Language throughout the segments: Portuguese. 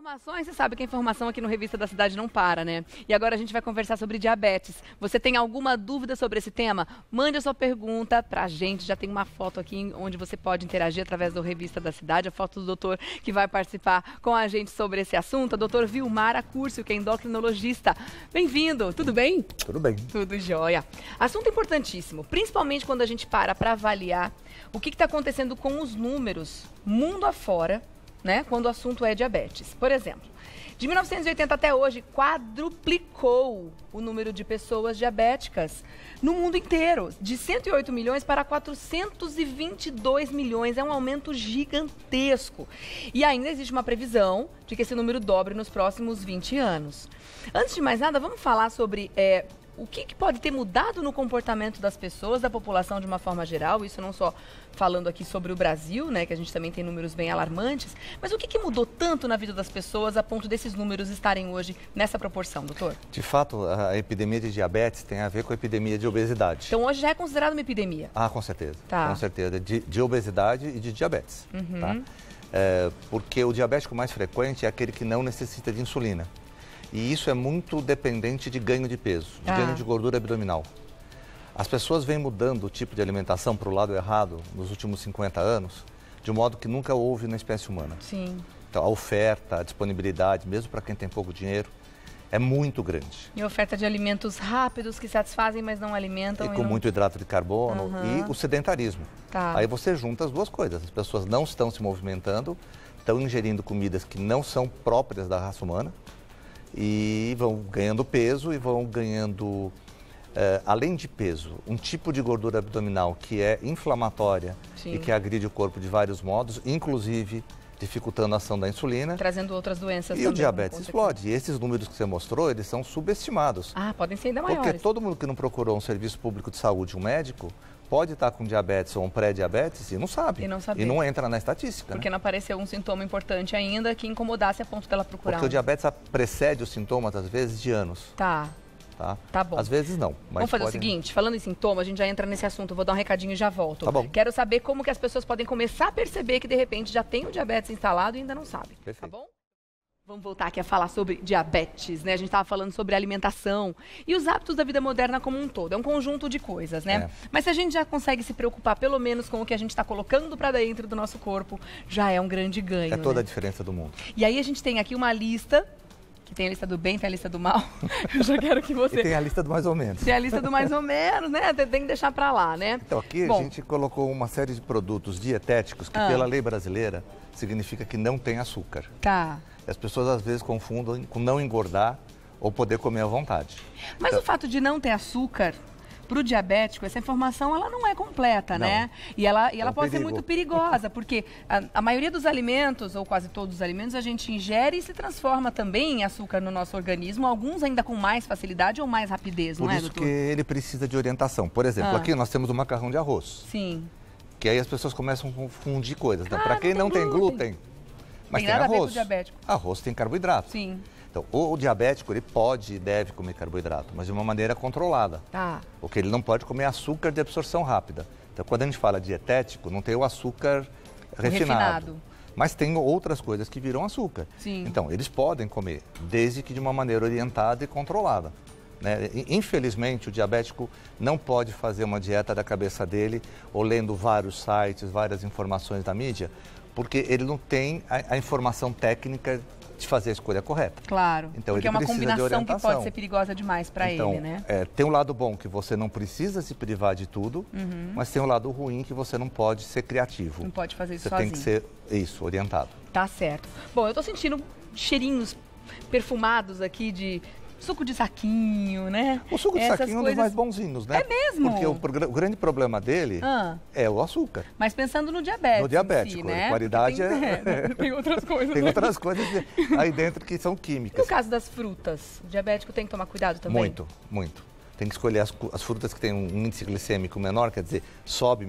Informações, você sabe que a informação aqui no Revista da Cidade não para, né? E agora a gente vai conversar sobre diabetes. Você tem alguma dúvida sobre esse tema? Mande a sua pergunta pra gente. Já tem uma foto aqui onde você pode interagir através do Revista da Cidade, a foto do doutor que vai participar com a gente sobre esse assunto, a doutor Vilmar Acúrcio, que é endocrinologista. Bem-vindo, tudo bem? Tudo bem. Tudo jóia. Assunto importantíssimo, principalmente quando a gente para avaliar o que está acontecendo com os números mundo afora, né, quando o assunto é diabetes. Por exemplo, de 1980 até hoje, quadruplicou o número de pessoas diabéticas no mundo inteiro, de 108 milhões para 422 milhões. É um aumento gigantesco. E ainda existe uma previsão de que esse número dobre nos próximos 20 anos. Antes de mais nada, vamos falar sobre o que pode ter mudado no comportamento das pessoas, da população de uma forma geral, isso não só falando aqui sobre o Brasil, né, que a gente também tem números bem alarmantes, mas o que mudou tanto na vida das pessoas a ponto desses números estarem hoje nessa proporção, doutor? De fato, a epidemia de diabetes tem a ver com a epidemia de obesidade. Então hoje já é considerado uma epidemia? Ah, com certeza. Tá. Com certeza, de obesidade e de diabetes. Uhum. Tá? Porque o diabético mais frequente é aquele que não necessita de insulina. E isso é muito dependente de ganho de peso, de ganho de gordura abdominal. As pessoas vêm mudando o tipo de alimentação para o lado errado nos últimos 50 anos, de um modo que nunca houve na espécie humana. Sim. Então, a oferta, a disponibilidade, mesmo para quem tem pouco dinheiro, é muito grande. E oferta de alimentos rápidos que satisfazem, mas não alimentam. E com muito hidrato de carbono e o sedentarismo. Tá. Aí você junta as duas coisas. As pessoas não estão se movimentando, estão ingerindo comidas que não são próprias da raça humana, e vão ganhando peso e vão ganhando, além de peso, um tipo de gordura abdominal que é inflamatória. Sim. E que agride o corpo de vários modos, inclusive dificultando a ação da insulina. Trazendo outras doenças também. E o diabetes explode. E esses números que você mostrou, eles são subestimados. Ah, podem ser ainda maiores. Porque todo mundo que não procurou um serviço público de saúde, um médico, pode estar com diabetes ou um pré-diabetes e não sabe. E não entra na estatística. Porque não apareceu um sintoma importante ainda que incomodasse a ponto dela procurar. Porque o diabetes precede os sintomas, às vezes, de anos. Tá bom. Às vezes não. Mas vamos fazer o seguinte, falando em sintomas, a gente já entra nesse assunto, eu vou dar um recadinho e já volto. Tá bom. Quero saber como que as pessoas podem começar a perceber que de repente já tem o diabetes instalado e ainda não sabem. Perfeito. Tá bom? Vamos voltar aqui a falar sobre diabetes, né? A gente estava falando sobre alimentação e os hábitos da vida moderna como um todo. É um conjunto de coisas, né? Mas se a gente já consegue se preocupar pelo menos com o que a gente está colocando para dentro do nosso corpo, já é um grande ganho. É toda a diferença do mundo. E aí a gente tem aqui uma lista, que tem a lista do bem, tem a lista do mal. Eu já quero que você... E tem a lista do mais ou menos. Tem a lista do mais ou menos, né? Tem que deixar para lá, né? Então aqui a gente colocou uma série de produtos dietéticos que pela lei brasileira significa que não tem açúcar. Tá. As pessoas às vezes confundem com não engordar ou poder comer à vontade. Mas o fato de não ter açúcar, para o diabético, essa informação ela não é completa, né? E ela pode ser muito perigosa, porque a maioria dos alimentos, ou quase todos os alimentos, a gente ingere e se transforma também em açúcar no nosso organismo, alguns ainda com mais facilidade ou mais rapidez, não é, doutor? Por isso que ele precisa de orientação. Por exemplo, aqui nós temos o macarrão de arroz. Sim. Que aí as pessoas começam a confundir coisas. Né? Para quem não tem glúten, mas tem nada arroz. A ver com o diabético. Arroz tem carboidrato. Sim. Então, o diabético, ele pode e deve comer carboidrato, mas de uma maneira controlada. Tá. Porque ele não pode comer açúcar de absorção rápida. Então, quando a gente fala dietético, não tem o açúcar refinado. Mas tem outras coisas que viram açúcar. Sim. Então, eles podem comer, desde que de uma maneira orientada e controlada. Né? Infelizmente, o diabético não pode fazer uma dieta da cabeça dele, ou lendo vários sites, várias informações da mídia, porque ele não tem a informação técnica de fazer a escolha correta. Claro, então, porque ele é uma precisa combinação que pode ser perigosa demais para ele, né? Tem um lado bom que você não precisa se privar de tudo, mas tem um lado ruim que você não pode ser criativo. Não pode fazer isso sozinho. Você tem que ser, orientado. Tá certo. Bom, eu tô sentindo cheirinhos perfumados aqui de suco de saquinho, né? O suco de saquinho é um dos mais bonzinhos, né? É mesmo? Porque o grande problema dele é o açúcar. Mas pensando no diabetes. No diabético, né? A qualidade tem outras coisas. Tem outras coisas aí dentro que são químicas. No caso das frutas, o diabético tem que tomar cuidado também? Muito, muito. Tem que escolher as frutas que têm um índice glicêmico menor, quer dizer, sobe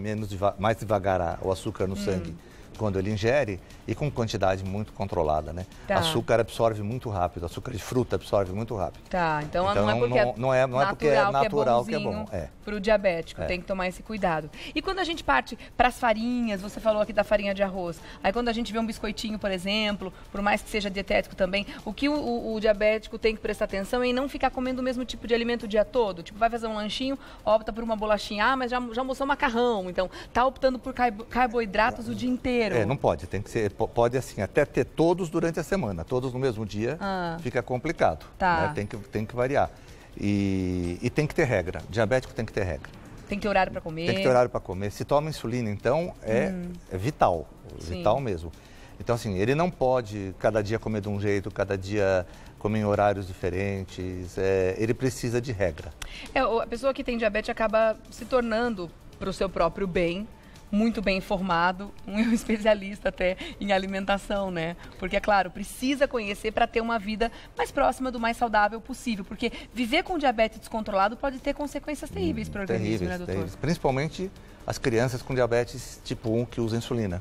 mais devagar o açúcar no sangue quando ele ingere e com quantidade muito controlada, né? Tá. Açúcar absorve muito rápido, açúcar de fruta absorve muito rápido. Tá, então Então, não é porque é natural que é bonzinho bom. É. para o diabético, tem que tomar esse cuidado. E quando a gente parte para as farinhas, você falou aqui da farinha de arroz, aí quando a gente vê um biscoitinho, por exemplo, por mais que seja dietético também, o que o diabético tem que prestar atenção é em não ficar comendo o mesmo tipo de alimento o dia todo. Tipo, vai fazer um lanchinho, opta por uma bolachinha, mas já almoçou macarrão, então tá optando por carboidratos o dia inteiro. Não pode, tem que ser, pode assim, até ter todos durante a semana, todos no mesmo dia, fica complicado, tá. né? Tem que variar. E tem que ter regra, diabético tem que ter regra. Tem que ter horário para comer. Tem que ter horário para comer. Se toma insulina, então, é vital, vital mesmo. Então, assim, ele não pode cada dia comer de um jeito, cada dia comer em horários diferentes, ele precisa de regra. A pessoa que tem diabetes acaba se tornando, para o seu próprio bem, muito bem informado, um especialista até em alimentação, né? Porque, é claro, precisa conhecer para ter uma vida mais próxima do mais saudável possível, porque viver com diabetes descontrolado pode ter consequências terríveis para o organismo, né, doutor? Terríveis. Principalmente as crianças com diabetes tipo 1 que usam insulina.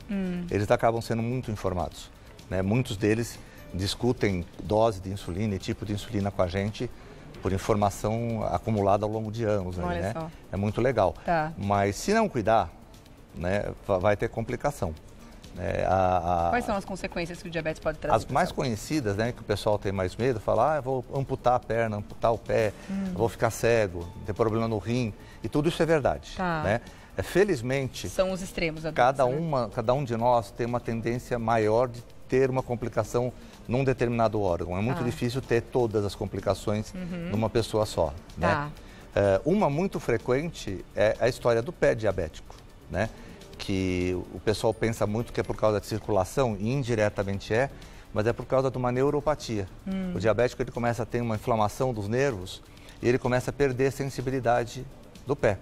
Eles acabam sendo muito informados, né? Muitos deles discutem dose de insulina e tipo de insulina com a gente por informação acumulada ao longo de anos, né? Só. É muito legal. Tá. Mas se não cuidar, né, vai ter complicação. Quais são as consequências que o diabetes pode trazer? As mais conhecidas, né, que o pessoal tem mais medo, fala, eu vou amputar a perna, amputar o pé, eu vou ficar cego, ter problema no rim, e tudo isso é verdade. Tá. Né? Felizmente, são os extremos da cada doença, um de nós tem uma tendência maior de ter uma complicação num determinado órgão. É muito difícil ter todas as complicações numa pessoa só. Né? Uma muito frequente é a história do pé diabético, né? Que o pessoal pensa muito que é por causa da circulação, e indiretamente mas é por causa de uma neuropatia. O diabético ele começa a ter uma inflamação dos nervos e ele começa a perder sensibilidade do pé.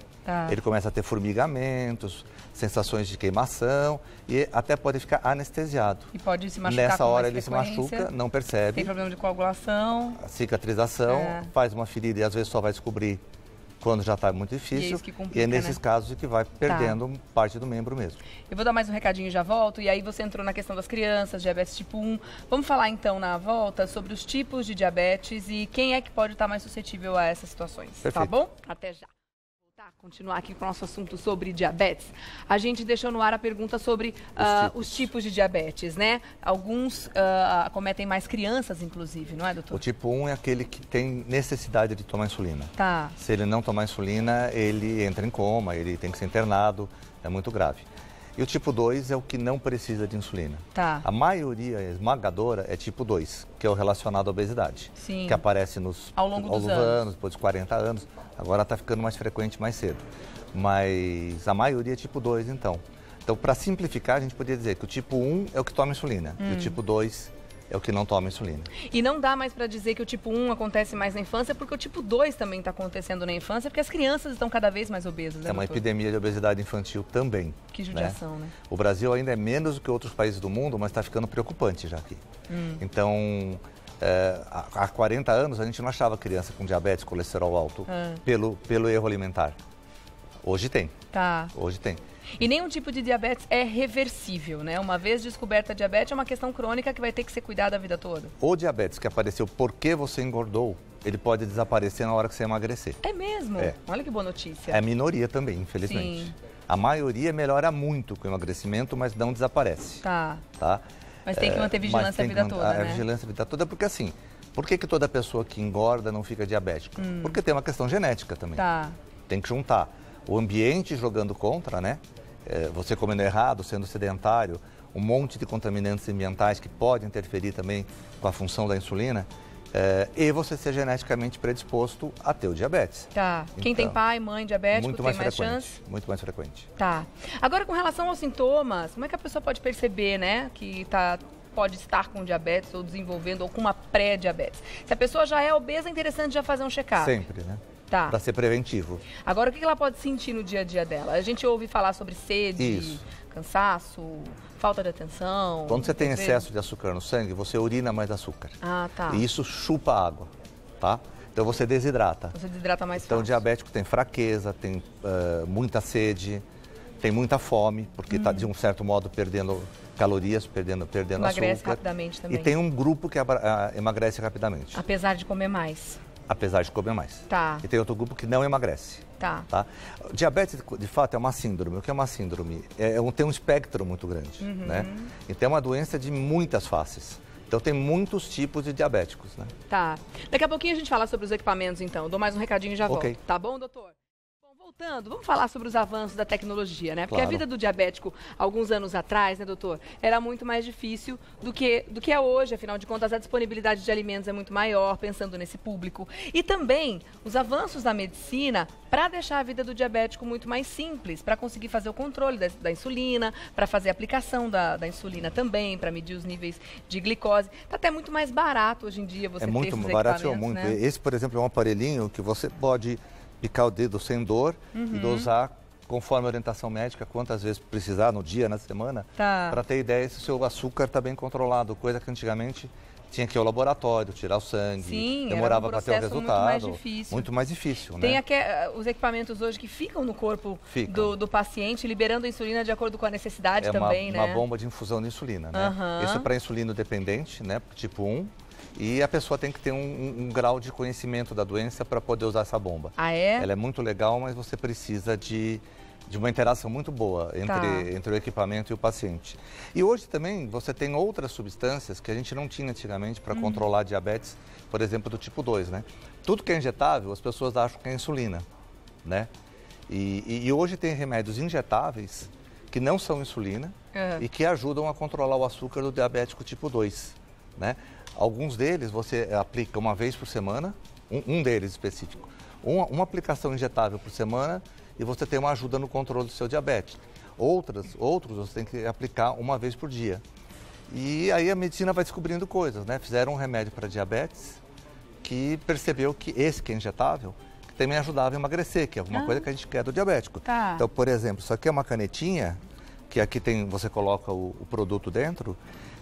Ele começa a ter formigamentos, sensações de queimação e até pode ficar anestesiado. E pode se machucar. Nessa hora ele se machuca, não percebe. Tem problema de coagulação. A cicatrização, faz uma ferida e às vezes só vai descobrir quando já está muito difícil. E é nesses casos que vai perdendo parte do membro mesmo. Eu vou dar mais um recadinho e já volto. E aí você entrou na questão das crianças, diabetes tipo 1. Vamos falar então na volta sobre os tipos de diabetes e quem é que pode estar mais suscetível a essas situações. Perfeito. Tá bom? Até já. Continuar aqui com o nosso assunto sobre diabetes. A gente deixou no ar a pergunta sobre os tipos de diabetes, né? Alguns acometem mais crianças, inclusive, não é, doutor? O tipo 1 é aquele que tem necessidade de tomar insulina. Tá. Se ele não tomar insulina, ele entra em coma, ele tem que ser internado, é muito grave. E o tipo 2 é o que não precisa de insulina. Tá. A maioria esmagadora é tipo 2, que é o relacionado à obesidade. Sim. Que aparece ao longo dos anos, depois de 40 anos. Agora está ficando mais frequente mais cedo. Mas a maioria é tipo 2, então. Então, para simplificar, a gente poderia dizer que o tipo 1 é o que toma insulina e o tipo 2 é o que não toma insulina. E não dá mais para dizer que o tipo 1 acontece mais na infância, porque o tipo 2 também está acontecendo na infância, porque as crianças estão cada vez mais obesas, né, É uma doutor? epidemia de obesidade infantil também. Que judiação, né? O Brasil ainda é menos do que outros países do mundo, mas está ficando preocupante já aqui. Então, há 40 anos a gente não achava criança com diabetes, colesterol alto, pelo erro alimentar. Hoje tem. Tá. Hoje tem. E nenhum tipo de diabetes é reversível, né? Uma vez descoberta a diabetes, é uma questão crônica que vai ter que ser cuidada a vida toda. O diabetes que apareceu porque você engordou, ele pode desaparecer na hora que você emagrecer. É mesmo? Olha que boa notícia. É a minoria também, infelizmente. Sim. A maioria melhora muito com o emagrecimento, mas não desaparece. Tá. Tá? Mas tem que manter vigilância a vida toda, né? A vigilância a vida toda, porque assim, por que toda pessoa que engorda não fica diabética? Porque tem uma questão genética também. Tá. Tem que juntar o ambiente jogando contra, né? Você comendo errado, sendo sedentário, um monte de contaminantes ambientais que podem interferir também com a função da insulina, e você ser geneticamente predisposto a ter o diabetes. Tá. Quem tem pai, mãe diabético tem mais chance? Muito mais frequente. Tá. Agora, com relação aos sintomas, como é que a pessoa pode perceber, né, que pode estar com diabetes ou desenvolvendo ou com uma pré-diabetes? Se a pessoa já é obesa, é interessante já fazer um check-up. Sempre, né? Tá. Para ser preventivo. Agora, o que ela pode sentir no dia a dia dela? A gente ouve falar sobre sede, cansaço, falta de atenção. Quando você tem excesso de açúcar no sangue, você urina mais açúcar. Ah, tá. E isso chupa a água, tá? Então você desidrata. Você desidrata mais Então fácil. o diabético tem fraqueza, tem muita sede, tem muita fome, porque está, de um certo modo, perdendo calorias, perdendo Emagrece açúcar. rapidamente também. E tem um grupo que emagrece rapidamente. Apesar de comer mais. Apesar de comer mais. Tá. E tem outro grupo que não emagrece. Tá. Diabetes, de fato, é uma síndrome. O que é uma síndrome? Tem um espectro muito grande, né? Então é uma doença de muitas faces. Então tem muitos tipos de diabéticos, né? Tá. Daqui a pouquinho a gente fala sobre os equipamentos, então. Eu dou mais um recadinho e já volto. Ok. Tá bom, doutor? Voltando, vamos falar sobre os avanços da tecnologia, né? Porque Claro. a vida do diabético, alguns anos atrás, né, doutor, era muito mais difícil do que é hoje. Afinal de contas, a disponibilidade de alimentos é muito maior, pensando nesse público. E também os avanços da medicina para deixar a vida do diabético muito mais simples, para conseguir fazer o controle da insulina, para fazer a aplicação da insulina também, para medir os níveis de glicose. Está até muito mais barato hoje em dia você ter muito esses barato, equipamentos, muito. né? Esse, por exemplo, é um aparelhinho que você pode picar o dedo sem dor e dosar conforme a orientação médica, quantas vezes precisar no dia, na semana, para ter ideia se o seu açúcar está bem controlado, coisa que antigamente tinha que ir ao laboratório, tirar o sangue, Sim, demorava para ter o resultado. Muito mais difícil. Tem os equipamentos hoje que ficam no corpo do paciente, liberando a insulina de acordo com a necessidade também, né? É uma bomba de infusão de insulina, né? Esse é para insulino dependente, né? Tipo 1. E a pessoa tem que ter um grau de conhecimento da doença para poder usar essa bomba. Ah, é? Ela é muito legal, mas você precisa de uma interação muito boa entre o equipamento e o paciente. E hoje também você tem outras substâncias que a gente não tinha antigamente para controlar a diabetes, por exemplo, do tipo 2, né? Tudo que é injetável, as pessoas acham que é insulina, né? E hoje tem remédios injetáveis que não são insulina e que ajudam a controlar o açúcar do diabético tipo 2, né? Alguns deles você aplica uma vez por semana, um deles específico. Uma aplicação injetável por semana e você tem uma ajuda no controle do seu diabetes. Outros você tem que aplicar uma vez por dia. E aí a medicina vai descobrindo coisas, né? Fizeram um remédio para diabetes que percebeu que esse que é injetável que também ajudava a emagrecer, que é alguma coisa que a gente quer do diabético. Tá. Então, por exemplo, isso aqui é uma canetinha, que aqui você coloca o produto dentro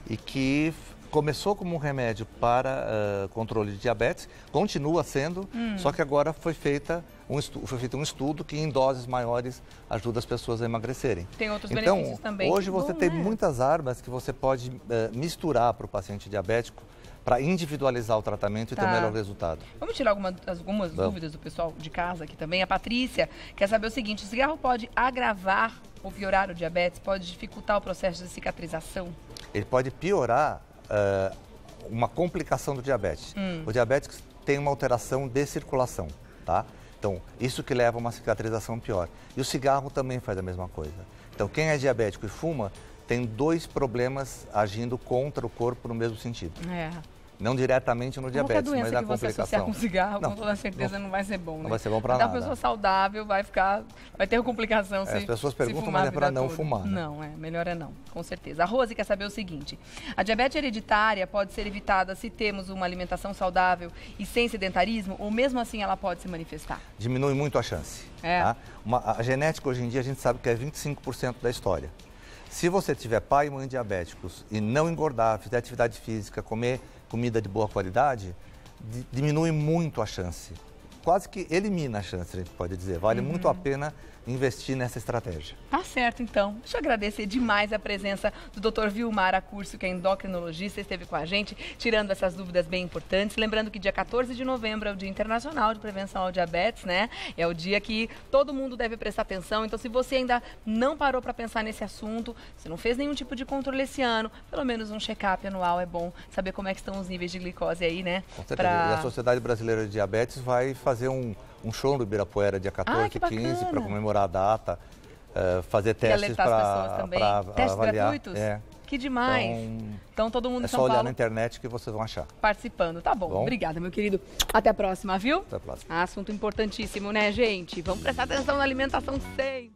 e que começou como um remédio para controle de diabetes, continua sendo, só que agora foi feito um estudo que em doses maiores ajuda as pessoas a emagrecerem. Tem outros benefícios também. Hoje você tem muitas armas que você pode misturar para o paciente diabético para individualizar o tratamento e ter o melhor resultado. Vamos tirar algumas dúvidas do pessoal de casa aqui também. A Patrícia quer saber o seguinte: o cigarro pode agravar ou piorar o diabetes? Pode dificultar o processo de cicatrização? Ele pode piorar uma complicação do diabetes. O diabetes tem uma alteração de circulação, tá? Então, isso que leva a uma cicatrização pior. E o cigarro também faz a mesma coisa. Então, quem é diabético e fuma, tem dois problemas agindo contra o corpo no mesmo sentido. Não diretamente no diabetes, mas na complicação. Qualquer doença que você associar com cigarro, com toda certeza não vai ser bom, né? Não vai ser bom para nada. A pessoa saudável vai ter complicação se as pessoas perguntam, mas é para não fumar, né? Não, melhor é não, com certeza. A Rose quer saber o seguinte: a diabetes hereditária pode ser evitada se temos uma alimentação saudável e sem sedentarismo, ou mesmo assim ela pode se manifestar? Diminui muito a chance. Tá? A genética hoje em dia a gente sabe que é 25% da história. Se você tiver pai e mãe diabéticos e não engordar, fizer atividade física, comer comida de boa qualidade, diminui muito a chance. Quase que elimina a chance, a gente pode dizer. Vale muito a pena investir nessa estratégia. Tá certo, então. Deixa eu agradecer demais a presença do Dr. Vilmar Acúrcio, que é endocrinologista, esteve com a gente, tirando essas dúvidas bem importantes. Lembrando que dia 14 de novembro é o Dia Internacional de Prevenção ao Diabetes, né? É o dia que todo mundo deve prestar atenção. Então, se você ainda não parou para pensar nesse assunto, se não fez nenhum tipo de controle esse ano, pelo menos um check-up anual é bom saber como é que estão os níveis de glicose aí, né? Com certeza. E a Sociedade Brasileira de Diabetes vai fazer um show no Ibirapuera dia 14 e 15 para comemorar a data, fazer testes para testes avaliar. Gratuitos? Que demais. Então todo mundo em São Paulo... É só olhar Paulo na internet que vocês vão achar. Participando. Tá bom. Obrigada, meu querido. Até a próxima, viu? Até a próxima. Assunto importantíssimo, né, gente? Vamos prestar atenção na alimentação sempre.